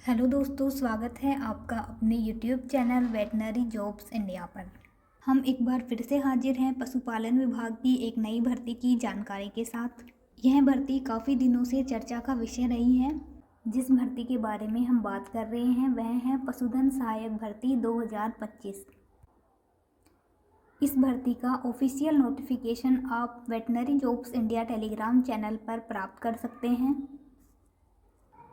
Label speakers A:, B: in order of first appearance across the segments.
A: Hello दोस्तों, स्वागत है आपका अपने YouTube channel veterinary jobs India पर। हम एक बार फिर से हाजिर हैं पशुपालन विभाग की एक नई भर्ती की जानकारी के साथ। यह भर्ती काफ़ी दिनों से चर्चा का विषय रही है। जिस भर्ती के बारे में हम बात कर रहे हैं वह है पशुधन सहायक भर्ती 2025। इस भर्ती का ऑफिशियल नोटिफिकेशन आप veterinary jobs India Telegram channel पर प्राप्त कर सकते हैं।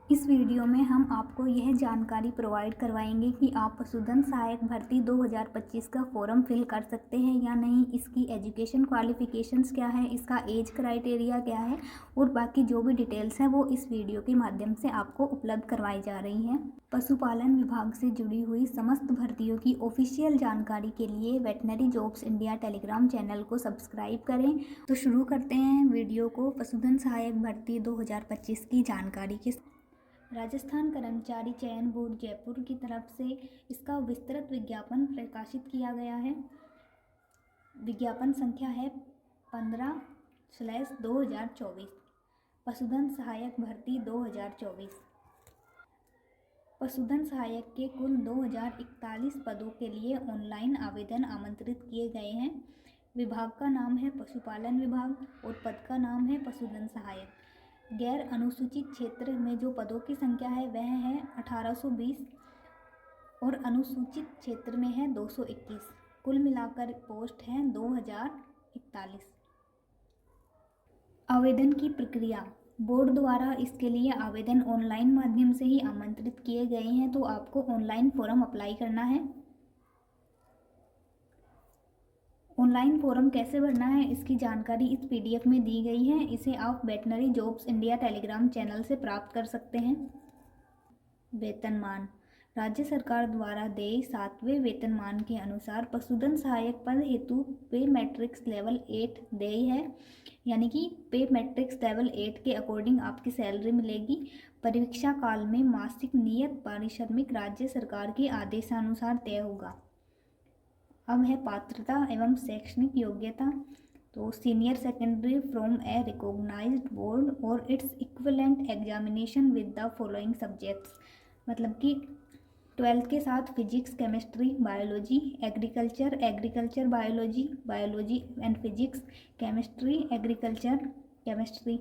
A: इस वीडियो में हम आपको यह जानकारी प्रोवाइड करवाएंगे कि आप पशुधन सहायक भर्ती 2025 का फॉर्म फिल कर सकते हैं या नहीं, इसकी एजुकेशन क्वालिफिकेशंस क्या है, इसका एज क्राइटेरिया क्या है और बाकी जो भी डिटेल्स हैं वो इस वीडियो के माध्यम से आपको उपलब्ध करवाई जा रही हैं। पशुपालन विभाग से जुड़ी हुई समस्त भर्तियों की ऑफिशियल जानकारी के लिए veterinary jobs India Telegram channel को सब्सक्राइब करें। तो शुरू करते हैं वीडियो को पशुधन सहायक भर्ती 2025 की जानकारी के। राजस्थान कर्मचारी चयन बोर्ड जयपुर की तरफ से इसका विस्तृत विज्ञापन प्रकाशित किया गया है। विज्ञापन संख्या है 15/2024। पशुधन सहायक भर्ती 2024। पशुधन सहायक के कुल 2041 पदों के लिए ऑनलाइन आवेदन आमंत्रित किए गए हैं। विभाग का नाम है पशुपालन विभाग और पद का नाम है पशुधन सहायक। गैर अनुसूचित क्षेत्र में जो पदों की संख्या है वह है 1820 और अनुसूचित क्षेत्र में है 221। कुल मिलाकर पोस्ट हैं 2041। आवेदन की प्रक्रिया। बोर्ड द्वारा इसके लिए आवेदन ऑनलाइन माध्यम से ही आमंत्रित किए गए हैं, तो आपको ऑनलाइन फॉर्म अप्लाई करना है। ऑनलाइन फॉर्म कैसे भरना है इसकी जानकारी इस पीडीएफ में दी गई है। इसे आप veterinary jobs India Telegram channel से प्राप्त कर सकते हैं। वेतनमान। राज्य सरकार द्वारा देय 7वें वेतनमान के अनुसार पशुधन सहायक पद हेतु पे मैट्रिक्स लेवल 8 देय है, यानी कि पे मैट्रिक्स लेवल 8 के अकॉर्डिंग आपकी सैलरी मिलेगी। परीक्षा काल में मासिक नियत पारिश्रमिक राज्य सरकार के आदेशानुसार तय होगा। अब है पात्रता एवं शैक्षणिक योग्यता। तो senior secondary from a recognised board और its equivalent examination with the following subjects, मतलब कि 12th के साथ physics, chemistry, biology, agriculture biology, biology and physics, chemistry, agriculture, chemistry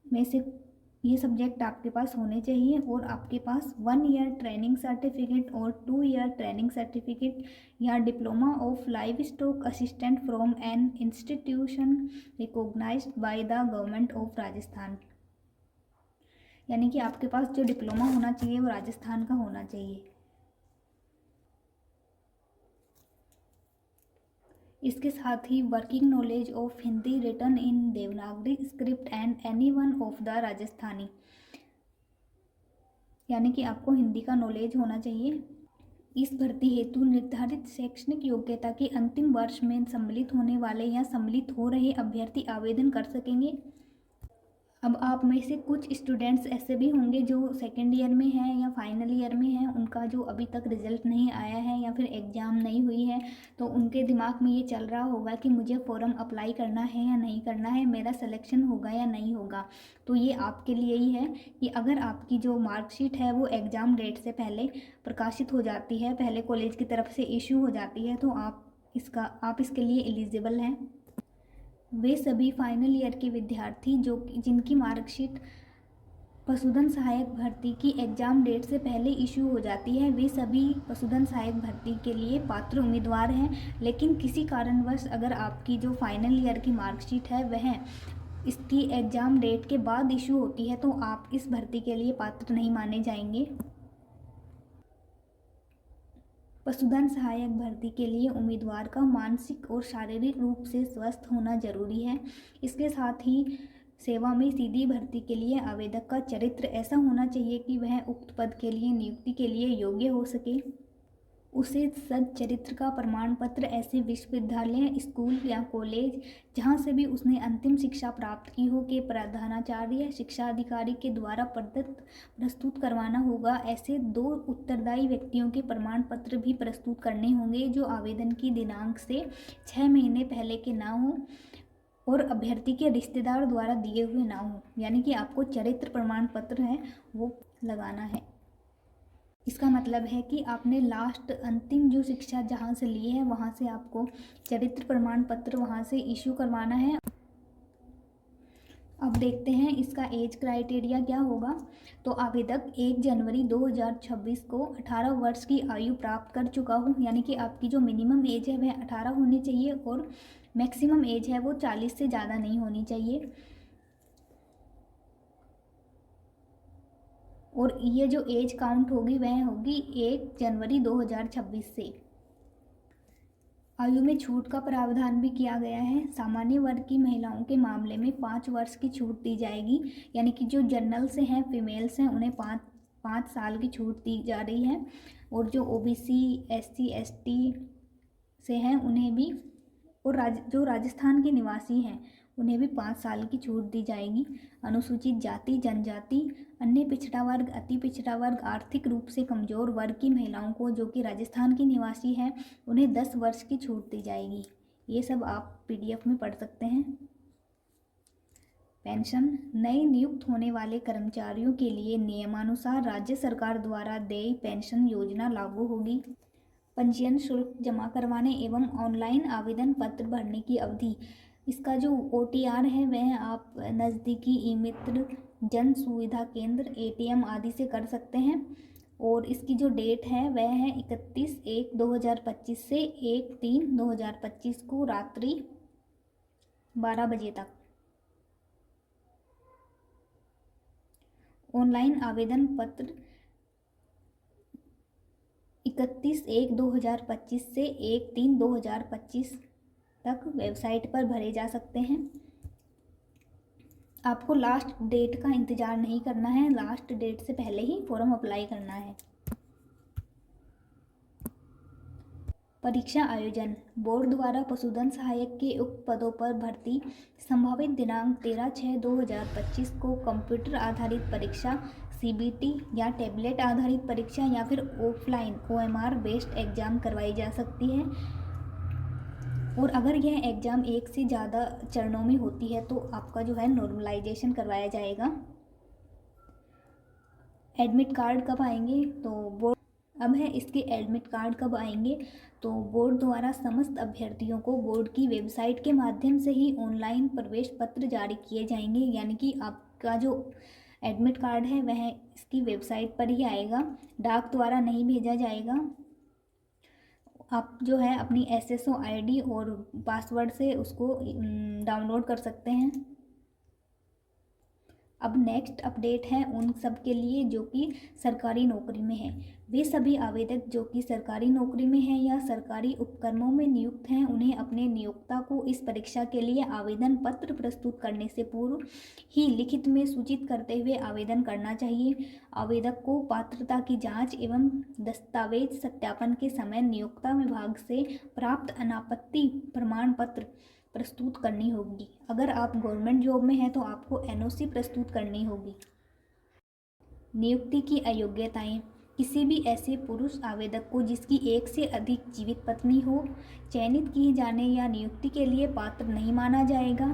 A: में से ये सब्जेक्ट आपके पास होने चाहिए और आपके पास 1 ईयर ट्रेनिंग सर्टिफिकेट और 2 ईयर ट्रेनिंग सर्टिफिकेट या diploma of livestock assistant from an institution recognised by the government of Rajasthan, यानी कि आपके पास जो डिप्लोमा होना चाहिए वो राजस्थान का होना चाहिए। इसके साथ ही working knowledge of Hindi written in Devanagari script and any one of the Rajasthani, यानी कि आपको हिंदी का नॉलेज होना चाहिए। इस भर्ती हेतु निर्धारित शैक्षणिक योग्यता के अंतिम वर्ष में सम्मिलित होने वाले या सम्मिलित हो रहे अभ्यर्थी आवेदन कर सकेंगे। अब आप में से कुछ स्टूडेंट्स ऐसे भी होंगे जो सेकेंड ईयर में हैं या फाइनल ईयर में हैं, उनका जो अभी तक रिजल्ट नहीं आया है या फिर एग्ज़ाम नहीं हुई है, तो उनके दिमाग में ये चल रहा होगा कि मुझे फॉर्म अप्लाई करना है या नहीं करना है, मेरा सिलेक्शन होगा या नहीं होगा। तो ये आपके लिए ही है कि अगर आपकी जो मार्कशीट है वो एग्ज़ाम डेट से पहले प्रकाशित हो जाती है, पहले कॉलेज की तरफ से इशू हो जाती है, तो आप इसके लिए एलिजिबल हैं। वे सभी फाइनल ईयर के विद्यार्थी जिनकी मार्कशीट पशुधन सहायक भर्ती की एग्ज़ाम डेट से पहले इशू हो जाती है, वे सभी पशुधन सहायक भर्ती के लिए पात्र उम्मीदवार हैं। लेकिन किसी कारणवश अगर आपकी जो फाइनल ईयर की मार्कशीट है वह इसकी एग्ज़ाम डेट के बाद इशू होती है, तो आप इस भर्ती के लिए पात्र नहीं माने जाएंगे। पशुधन सहायक भर्ती के लिए उम्मीदवार का मानसिक और शारीरिक रूप से स्वस्थ होना जरूरी है। इसके साथ ही सेवा में सीधी भर्ती के लिए आवेदक का चरित्र ऐसा होना चाहिए कि वह उक्त पद के लिए नियुक्ति के लिए योग्य हो सके। उसे सच्चरित्र का प्रमाण पत्र ऐसे विश्वविद्यालय, स्कूल या कॉलेज जहाँ से भी उसने अंतिम शिक्षा प्राप्त की हो के प्रधानाचार्य, शिक्षा अधिकारी के द्वारा प्रस्तुत करवाना होगा। ऐसे 2 उत्तरदायी व्यक्तियों के प्रमाण पत्र भी प्रस्तुत करने होंगे जो आवेदन की दिनांक से 6 महीने पहले के ना हो और अभ्यर्थी के रिश्तेदार द्वारा दिए हुए ना हो, यानी कि आपको चरित्र प्रमाण पत्र है वो लगाना है। इसका मतलब है कि आपने लास्ट अंतिम जो शिक्षा जहाँ से ली है वहाँ से आपको चरित्र प्रमाण पत्र वहाँ से इशू करवाना है। अब देखते हैं इसका एज क्राइटेरिया क्या होगा। तो आवेदक 1 जनवरी 2026 को 18 वर्ष की आयु प्राप्त कर चुका हो, यानी कि आपकी जो मिनिमम एज है वह 18 होनी चाहिए और मैक्सिमम एज है वो 40 से ज़्यादा नहीं होनी चाहिए। और ये जो एज काउंट होगी वह होगी 1 जनवरी 2026 से। आयु में छूट का प्रावधान भी किया गया है। सामान्य वर्ग की महिलाओं के मामले में 5 वर्ष की छूट दी जाएगी, यानी कि जो जनरल से हैं फीमेल्स हैं उन्हें 5 साल की छूट दी जा रही है। और जो ओबीसी एससी एसटी से हैं उन्हें भी, और जो राजस्थान के निवासी हैं उन्हें भी 5 साल की छूट दी जाएगी। अनुसूचित जाति जनजाति अन्य पिछड़ा वर्ग अति पिछड़ा वर्ग आर्थिक रूप से कमजोर वर्ग की महिलाओं को जो कि राजस्थान की निवासी हैं उन्हें 10 वर्ष की छूट दी जाएगी। ये सब आप पीडीएफ में पढ़ सकते हैं। पेंशन नए नियुक्त होने वाले कर्मचारियों के लिए नियमानुसार राज्य सरकार द्वारा देय पेंशन योजना लागू होगी। पंजीयन शुल्क जमा करवाने एवं ऑनलाइन आवेदन पत्र भरने की अवधि, इसका जो OTR है वह आप नज़दीकी ई मित्र जन सुविधा केंद्र ATM आदि से कर सकते हैं। और इसकी जो डेट है वह है 31/1/2025 से 1/3/2025 को रात्रि 12 बजे तक। ऑनलाइन आवेदन पत्र 31/1/2025 से 1/3/2025 तक वेबसाइट पर भरे जा सकते हैं। आपको लास्ट डेट का इंतज़ार नहीं करना है, लास्ट डेट से पहले ही फॉर्म अप्लाई करना है। परीक्षा आयोजन बोर्ड द्वारा पशुधन सहायक के उक्त पदों पर भर्ती संभावित दिनांक 13/6/2025 को कंप्यूटर आधारित परीक्षा CBT या टैबलेट आधारित परीक्षा या फिर ऑफलाइन OMR बेस्ड एग्ज़ाम करवाई जा सकती है। और अगर यह एग्ज़ाम एक से ज़्यादा चरणों में होती है तो आपका जो है नॉर्मलाइजेशन करवाया जाएगा। एडमिट कार्ड कब आएंगे, तो बोर्ड अब है इसके एडमिट कार्ड कब आएंगे। तो बोर्ड द्वारा समस्त अभ्यर्थियों को बोर्ड की वेबसाइट के माध्यम से ही ऑनलाइन प्रवेश पत्र जारी किए जाएंगे, यानी कि आपका जो एडमिट कार्ड है वह इसकी वेबसाइट पर ही आएगा, डाक द्वारा नहीं भेजा जाएगा। आप जो है अपनी SSO ID और पासवर्ड से उसको डाउनलोड कर सकते हैं। अब नेक्स्ट अपडेट है उन सब के लिए जो कि सरकारी नौकरी में है। वे सभी आवेदक जो कि सरकारी नौकरी में हैं या सरकारी उपक्रमों में नियुक्त हैं उन्हें अपने नियोक्ता को इस परीक्षा के लिए आवेदन पत्र प्रस्तुत करने से पूर्व ही लिखित में सूचित करते हुए आवेदन करना चाहिए। आवेदक को पात्रता की जांच एवं दस्तावेज सत्यापन के समय नियोक्ता विभाग से प्राप्त अनापत्ति प्रमाण पत्र प्रस्तुत करनी होगी। अगर आप गवर्नमेंट जॉब में हैं तो आपको NOC प्रस्तुत करनी होगी। नियुक्ति की अयोग्यताएं किसी भी ऐसे पुरुष आवेदक को जिसकी एक से अधिक जीवित पत्नी हो चयनित किए जाने या नियुक्ति के लिए पात्र नहीं माना जाएगा।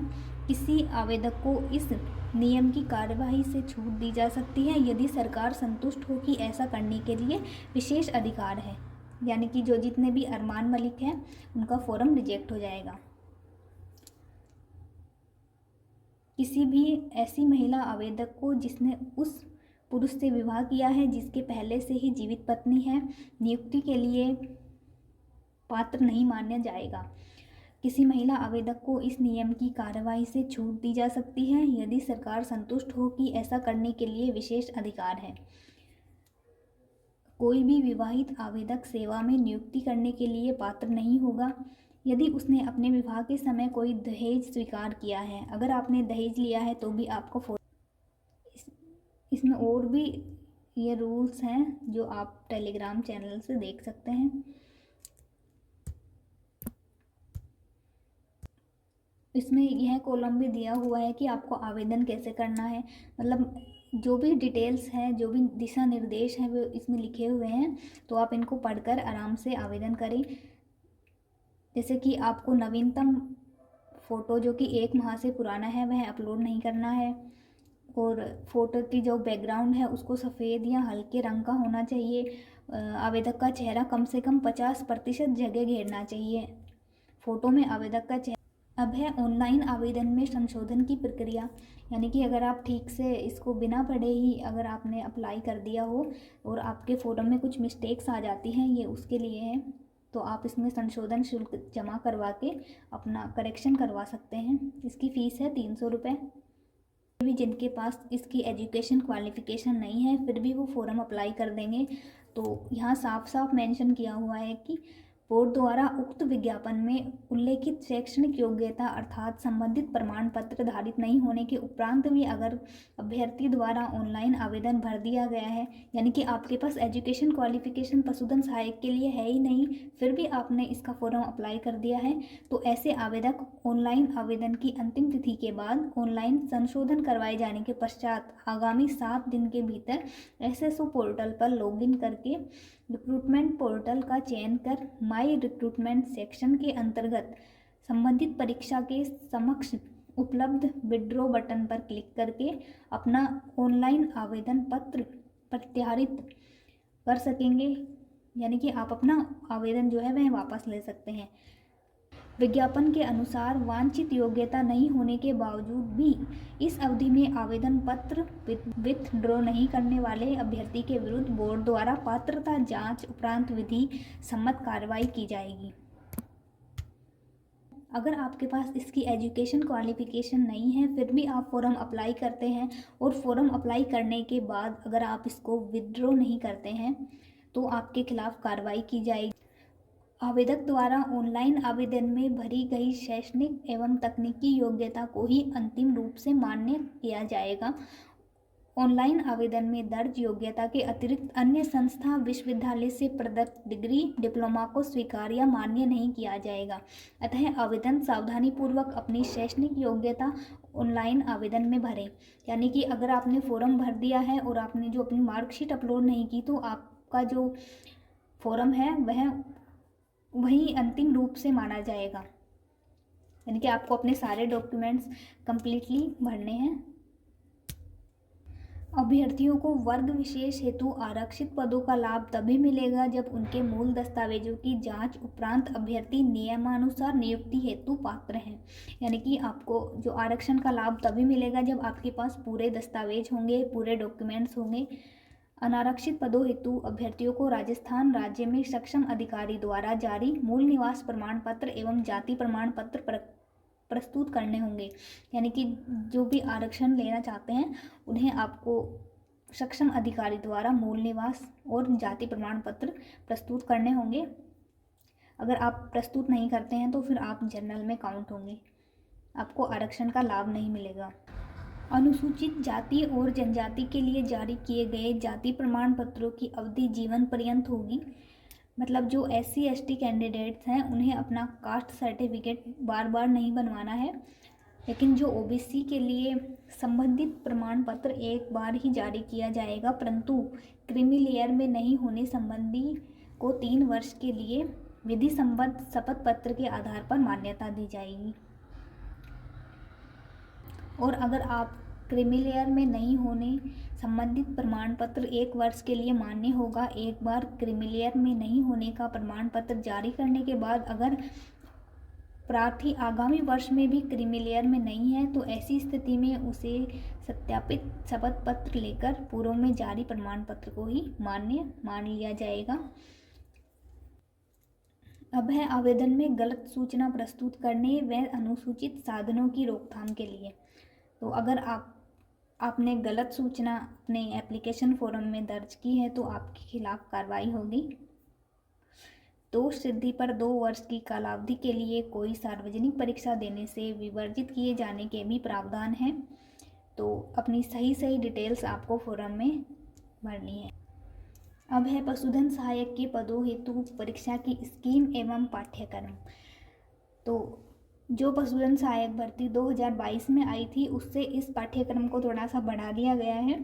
A: किसी आवेदक को इस नियम की कार्यवाही से छूट दी जा सकती है यदि सरकार संतुष्ट हो कि ऐसा करने के लिए विशेष अधिकार है, यानी कि जो जितने भी अरमान मलिक हैं उनका फॉर्म रिजेक्ट हो जाएगा। किसी भी ऐसी महिला आवेदक को जिसने उस पुरुष से विवाह किया है जिसके पहले से ही जीवित पत्नी है नियुक्ति के लिए पात्र नहीं माना जाएगा। किसी महिला आवेदक को इस नियम की कार्यवाही से छूट दी जा सकती है यदि सरकार संतुष्ट हो कि ऐसा करने के लिए विशेष अधिकार है। कोई भी विवाहित आवेदक सेवा में नियुक्ति करने के लिए पात्र नहीं होगा यदि उसने अपने विवाह के समय कोई दहेज स्वीकार किया है। अगर आपने दहेज लिया है तो भी आपको इसमें और भी ये रूल्स हैं जो आप टेलीग्राम चैनल से देख सकते हैं। इसमें यह कॉलम भी दिया हुआ है कि आपको आवेदन कैसे करना है, मतलब जो भी डिटेल्स हैं जो भी दिशा निर्देश हैं वो इसमें लिखे हुए हैं, तो आप इनको पढ़कर आराम से आवेदन करें। जैसे कि आपको नवीनतम फ़ोटो जो कि 1 माह से पुराना है वह अपलोड नहीं करना है। और फोटो की जो बैकग्राउंड है उसको सफ़ेद या हल्के रंग का होना चाहिए। आवेदक का चेहरा कम से कम 50% जगह घेरना चाहिए फ़ोटो में आवेदक का चेहरा। अब है ऑनलाइन आवेदन में संशोधन की प्रक्रिया, यानी कि अगर आप ठीक से इसको बिना पढ़े ही अगर आपने अप्लाई कर दिया हो और आपके फॉर्म में कुछ मिस्टेक्स आ जाती हैं, ये उसके लिए है, तो आप इसमें संशोधन शुल्क जमा करवा के अपना करेक्शन करवा सकते हैं। इसकी फ़ीस है 300 रुपये। भी जिनके पास इसकी एजुकेशन क्वालिफ़िकेशन नहीं है फिर भी वो फॉर्म अप्लाई कर देंगे, तो यहाँ साफ साफ मेंशन किया हुआ है कि बोर्ड द्वारा उक्त विज्ञापन में उल्लेखित शैक्षणिक योग्यता अर्थात संबंधित प्रमाण पत्र धारित नहीं होने के उपरांत भी अगर अभ्यर्थी द्वारा ऑनलाइन आवेदन भर दिया गया है, यानी कि आपके पास एजुकेशन क्वालिफिकेशन पशुधन सहायक के लिए है ही नहीं, फिर भी आपने इसका फॉर्म अप्लाई कर दिया है, तो ऐसे आवेदक ऑनलाइन आवेदन की अंतिम तिथि के बाद ऑनलाइन संशोधन करवाए जाने के पश्चात आगामी 7 दिन के भीतर SSO पोर्टल पर लॉगिन करके रिक्रूटमेंट पोर्टल का चयन कर माई रिक्रूटमेंट सेक्शन के अंतर्गत संबंधित परीक्षा के समक्ष उपलब्ध विड्रॉ बटन पर क्लिक करके अपना ऑनलाइन आवेदन पत्र प्रत्यारित कर सकेंगे, यानी कि आप अपना आवेदन जो है वह वापस ले सकते हैं। विज्ञापन के अनुसार वांछित योग्यता नहीं होने के बावजूद भी इस अवधि में आवेदन पत्र विथड्रॉ नहीं करने वाले अभ्यर्थी के विरुद्ध बोर्ड द्वारा पात्रता जांच उपरांत विधि सम्मत कार्रवाई की जाएगी। अगर आपके पास इसकी एजुकेशन क्वालिफिकेशन नहीं है फिर भी आप फॉर्म अप्लाई करते हैं और फॉर्म अप्लाई करने के बाद अगर आप इसको विथड्रॉ नहीं करते हैं तो आपके खिलाफ कार्रवाई की जाएगी। आवेदक द्वारा ऑनलाइन आवेदन में भरी गई शैक्षणिक एवं तकनीकी योग्यता को ही अंतिम रूप से मान्य किया जाएगा। ऑनलाइन आवेदन में दर्ज योग्यता के अतिरिक्त अन्य संस्था विश्वविद्यालय से प्रदत्त डिग्री डिप्लोमा को स्वीकार या मान्य नहीं किया जाएगा। अतः आवेदन सावधानीपूर्वक अपनी शैक्षणिक योग्यता ऑनलाइन आवेदन में भरें, यानी कि अगर आपने फॉर्म भर दिया है और आपने जो अपनी मार्कशीट अपलोड नहीं की तो आपका जो फॉर्म है वह वही अंतिम रूप से माना जाएगा, यानी कि आपको अपने सारे डॉक्यूमेंट्स कंप्लीटली भरने हैं। अभ्यर्थियों को वर्ग विशेष हेतु आरक्षित पदों का लाभ तभी मिलेगा जब उनके मूल दस्तावेजों की जांच उपरांत अभ्यर्थी नियमानुसार नियुक्ति हेतु पात्र हैं, यानी कि आपको जो आरक्षण का लाभ तभी मिलेगा जब आपके पास पूरे दस्तावेज होंगे, पूरे डॉक्यूमेंट्स होंगे। अनारक्षित पदों हेतु अभ्यर्थियों को राजस्थान राज्य में सक्षम अधिकारी द्वारा जारी मूल निवास प्रमाण पत्र एवं जाति प्रमाण पत्र प्रस्तुत करने होंगे, यानी कि जो भी आरक्षण लेना चाहते हैं उन्हें आपको सक्षम अधिकारी द्वारा मूल निवास और जाति प्रमाण पत्र प्रस्तुत करने होंगे। अगर आप प्रस्तुत नहीं करते हैं तो फिर आप जनरल में काउंट होंगे, आपको आरक्षण का लाभ नहीं मिलेगा। अनुसूचित जाति और जनजाति के लिए जारी किए गए जाति प्रमाण पत्रों की अवधि जीवन पर्यंत होगी, मतलब जो SC ST कैंडिडेट्स हैं उन्हें अपना कास्ट सर्टिफिकेट बार बार नहीं बनवाना है, लेकिन जो OBC के लिए संबंधित प्रमाण पत्र एक बार ही जारी किया जाएगा, परंतु क्रीमी लेयर में नहीं होने संबंधी को 3 वर्ष के लिए विधि संबद्ध शपथ पत्र के आधार पर मान्यता दी जाएगी। और अगर आप क्रीमी लेयर में नहीं होने संबंधित प्रमाण पत्र 1 वर्ष के लिए मान्य होगा। एक बार क्रीमी लेयर में नहीं होने का प्रमाण पत्र जारी करने के बाद अगर प्रार्थी आगामी वर्ष में भी क्रीमी लेयर में नहीं है तो ऐसी स्थिति में उसे सत्यापित शपथ पत्र लेकर पूर्व में जारी प्रमाण पत्र को ही मान्य मान लिया जाएगा। अब है आवेदन में गलत सूचना प्रस्तुत करने व अनुसूचित साधनों की रोकथाम के लिए। तो अगर आपने गलत सूचना अपने एप्लीकेशन फॉर्म में दर्ज की है तो आपके खिलाफ कार्रवाई होगी। दोष सिद्धि पर 2 वर्ष की कालावधि के लिए कोई सार्वजनिक परीक्षा देने से विवर्जित किए जाने के भी प्रावधान हैं। तो अपनी सही डिटेल्स आपको फॉर्म में भरनी है। अब है पशुधन सहायक के पदों हेतु परीक्षा की स्कीम एवं पाठ्यक्रम। तो जो पशुधन सहायक भर्ती 2022 में आई थी उससे इस पाठ्यक्रम को थोड़ा सा बढ़ा दिया गया है।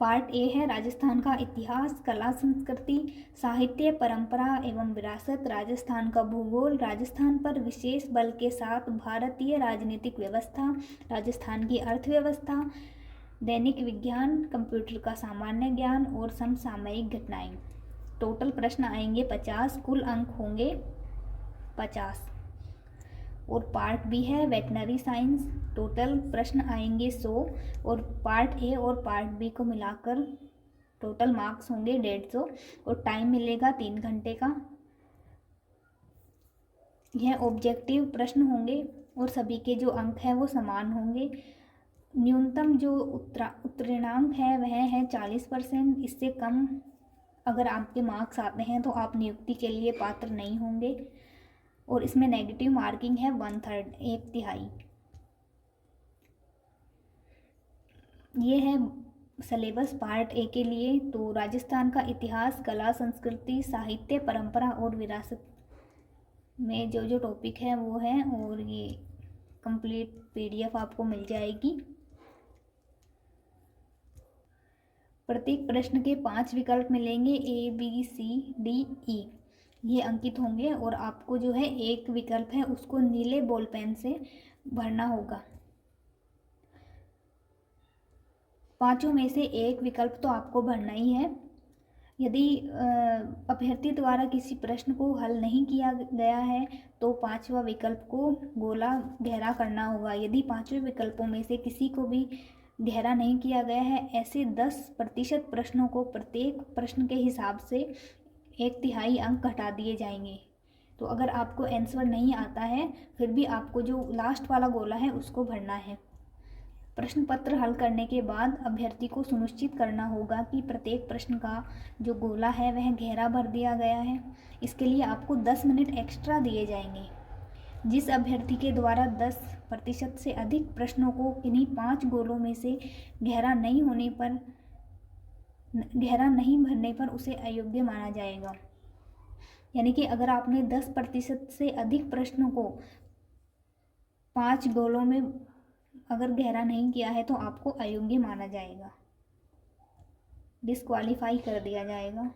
A: पार्ट ए है राजस्थान का इतिहास, कला, संस्कृति, साहित्य, परंपरा एवं विरासत, राजस्थान का भूगोल, राजस्थान पर विशेष बल के साथ भारतीय राजनीतिक व्यवस्था, राजस्थान की अर्थव्यवस्था, दैनिक विज्ञान, कंप्यूटर का सामान्य ज्ञान और समसामयिक घटनाएं। टोटल प्रश्न आएंगे 50, कुल अंक होंगे 50। और पार्ट बी है वेटनरी साइंस, टोटल प्रश्न आएंगे 100 और पार्ट ए और पार्ट बी को मिलाकर टोटल मार्क्स होंगे 150 और टाइम मिलेगा 3 घंटे का। यह ऑब्जेक्टिव प्रश्न होंगे और सभी के जो अंक हैं वो समान होंगे। न्यूनतम जो उत्तीर्णांक है वह है 40%। इससे कम अगर आपके मार्क्स आते हैं तो आप नियुक्ति के लिए पात्र नहीं होंगे। और इसमें नेगेटिव मार्किंग है 1/3, 1/3। ये है सिलेबस पार्ट ए के लिए। तो राजस्थान का इतिहास, कला, संस्कृति, साहित्य, परंपरा और विरासत में जो जो टॉपिक है वो है, और ये कंप्लीट पीडीएफ आपको मिल जाएगी। प्रत्येक प्रश्न के 5 विकल्प मिलेंगे, A B C D E, ये अंकित होंगे और आपको जो है एक विकल्प है उसको नीले बॉल पेन से भरना होगा। 5 में से एक विकल्प तो आपको भरना ही है। यदि अभ्यर्थी द्वारा किसी प्रश्न को हल नहीं किया गया है तो 5वां विकल्प को गोला गहरा करना होगा। यदि 5 विकल्पों में से किसी को भी गहरा नहीं किया गया है, ऐसे 10% प्रश्नों को प्रत्येक प्रश्न के हिसाब से 1/3 अंक घटा दिए जाएंगे। तो अगर आपको आंसर नहीं आता है फिर भी आपको जो लास्ट वाला गोला है उसको भरना है। प्रश्न पत्र हल करने के बाद अभ्यर्थी को सुनिश्चित करना होगा कि प्रत्येक प्रश्न का जो गोला है वह गहरा भर दिया गया है। इसके लिए आपको 10 मिनट एक्स्ट्रा दिए जाएंगे। जिस अभ्यर्थी के द्वारा 10% से अधिक प्रश्नों को किन्हीं 5 गोलों में से गहरा नहीं भरने पर उसे अयोग्य माना जाएगा। यानी कि अगर आपने 10% से अधिक प्रश्नों को 5 गोलों में अगर गहरा नहीं किया है तो आपको अयोग्य माना जाएगा, डिस्क्वालीफाई कर दिया जाएगा।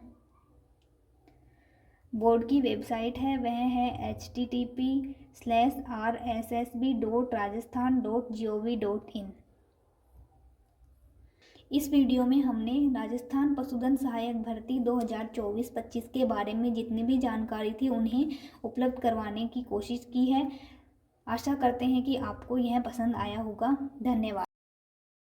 A: बोर्ड की वेबसाइट है वह है http://rssb.rajasthan.gov.in। इस वीडियो में हमने राजस्थान पशुधन सहायक भर्ती 2024-25 के बारे में जितनी भी जानकारी थी उन्हें उपलब्ध करवाने की कोशिश की है। आशा करते हैं कि आपको यह पसंद आया होगा। धन्यवाद।